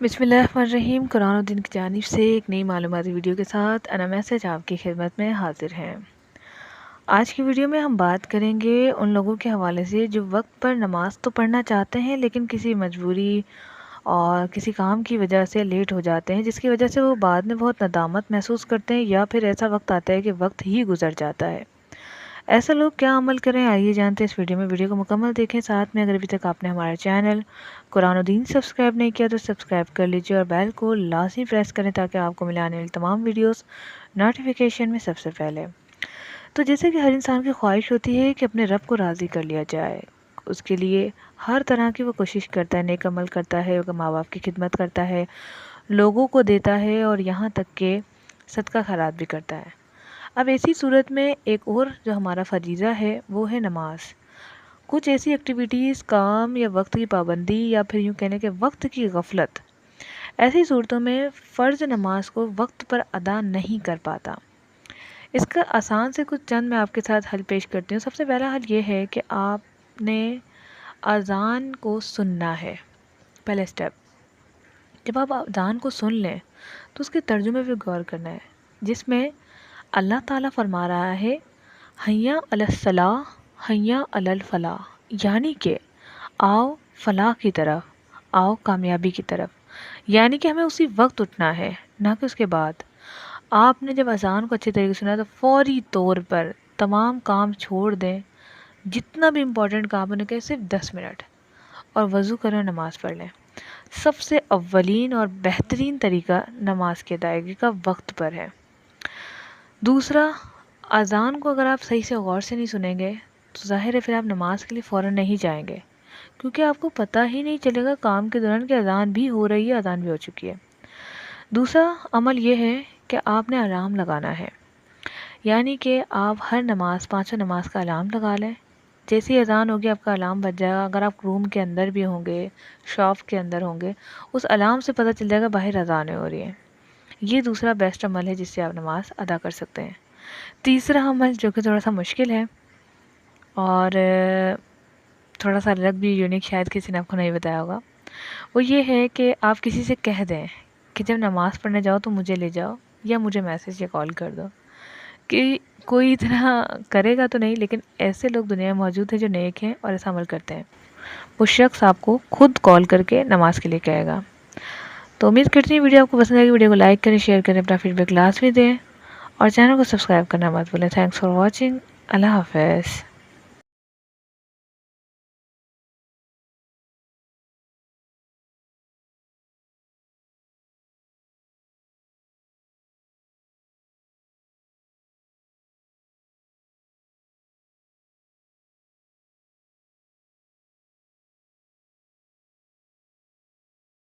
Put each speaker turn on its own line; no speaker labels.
بسم اللہ الرحمن الرحیم۔ قرآن و دین کی جانب سے ایک نئی معلوماتی ویڈیو کے ساتھ انا میسج آپ کی خدمت میں حاضر ہیں۔ آج کی ویڈیو میں ہم بات کریں گے ان لوگوں کے حوالے سے جو وقت پر نماز تو پڑھنا چاہتے ہیں لیکن کسی مجبوری اور کسی کام کی وجہ سے لیٹ ہو جاتے ہیں، جس کی وجہ سے وہ بعد میں بہت ندامت محسوس کرتے ہیں، یا پھر ایسا وقت آتا ہے کہ وقت ہی گزر جاتا ہے۔ ایسے لوگ کیا عمل کریں، آئیے جانتے ہیں اس ویڈیو میں۔ ویڈیو کو مکمل دیکھیں، ساتھ میں اگر ابھی تک آپ نے ہمارا چینل قرآن و دین سبسکرائب نہیں کیا تو سبسکرائب کر لیجئے اور بیل کو لازمی پریس کریں تاکہ آپ کو ملنے والی تمام ویڈیوز نوٹیفیکیشن میں سب سے پہلے۔ تو جیسے کہ ہر انسان کی خواہش ہوتی ہے کہ اپنے رب کو راضی کر لیا جائے، اس کے لیے ہر طرح کی وہ کوشش کرتا ہے، نیک عمل کرتا ہے، ماں باپ کی خدمت کرتا ہے، لوگوں کو دیتا ہے اور یہاں تک کہ صدقہ خیرات بھی کرتا ہے۔ اب ایسی صورت میں ایک اور جو ہمارا فریضہ ہے وہ ہے نماز۔ کچھ ایسی ایکٹیویٹیز، کام یا وقت کی پابندی یا پھر یوں کہنے کہ وقت کی غفلت، ایسی صورتوں میں فرض نماز کو وقت پر ادا نہیں کر پاتا۔ اس کا آسان سے کچھ چند میں آپ کے ساتھ حل پیش کرتی ہوں۔ سب سے پہلا حل یہ ہے کہ آپ نے اذان کو سننا ہے۔ پہلے سٹیپ، جب آپ اذان کو سن لیں تو اس کے ترجمے پہ غور کرنا ہے، جس میں اللہ تعالیٰ فرما رہا ہے حیا علی الصلاۃ حیا علی الفلاح، یعنی کہ آؤ فلاح کی طرف، آؤ کامیابی کی طرف۔ یعنی کہ ہمیں اسی وقت اٹھنا ہے، نہ کہ اس کے بعد۔ آپ نے جب اذان کو اچھے طریقے سے سنا تو فوری طور پر تمام کام چھوڑ دیں، جتنا بھی امپورٹنٹ کام ہونے کے صرف 10 منٹ، اور وضو کریں، نماز پڑھ لیں۔ سب سے اولین اور بہترین طریقہ نماز کی ادائیگی کا وقت پر ہے۔ دوسرا، اذان کو اگر آپ صحیح سے غور سے نہیں سنیں گے تو ظاہر ہے پھر آپ نماز کے لیے فوراً نہیں جائیں گے، کیونکہ آپ کو پتہ ہی نہیں چلے گا کام کے دوران کہ اذان بھی ہو رہی ہے، اذان بھی ہو چکی ہے۔ دوسرا عمل یہ ہے کہ آپ نے الارم لگانا ہے، یعنی کہ آپ ہر نماز، پانچوں نماز کا الارم لگا لیں۔ جیسی اذان ہوگی آپ کا الارم بج جائے گا۔ اگر آپ روم کے اندر بھی ہوں گے، شاپ کے اندر ہوں گے، اس الارم سے پتہ چل جائے گا باہر اذانیں ہو رہی ہیں۔ یہ دوسرا بیسٹ عمل ہے جس سے آپ نماز ادا کر سکتے ہیں۔ تیسرا عمل جو کہ تھوڑا سا مشکل ہے اور تھوڑا سا الگ بھی یونیک، شاید کسی نے آپ کو نہیں بتایا ہوگا، وہ یہ ہے کہ آپ کسی سے کہہ دیں کہ جب نماز پڑھنے جاؤ تو مجھے لے جاؤ، یا مجھے میسج یا کال کر دو۔ کہ کوئی اتنا کرے گا تو نہیں، لیکن ایسے لوگ دنیا میں موجود ہیں جو نیک ہیں اور ایسا عمل کرتے ہیں۔ وہ شخص آپ کو خود کال کر کے نماز کے لیے کہے گا۔ تو امید کرتی ہوں ویڈیو آپ کو پسند آئے گی۔ ویڈیو کو لائک کریں، شیئر کریں، اپنا فیڈ بیک لازمی دیں اور چینل کو سبسکرائب کرنا مت بھولیں۔ Thanks for watching. اللہ حافظ۔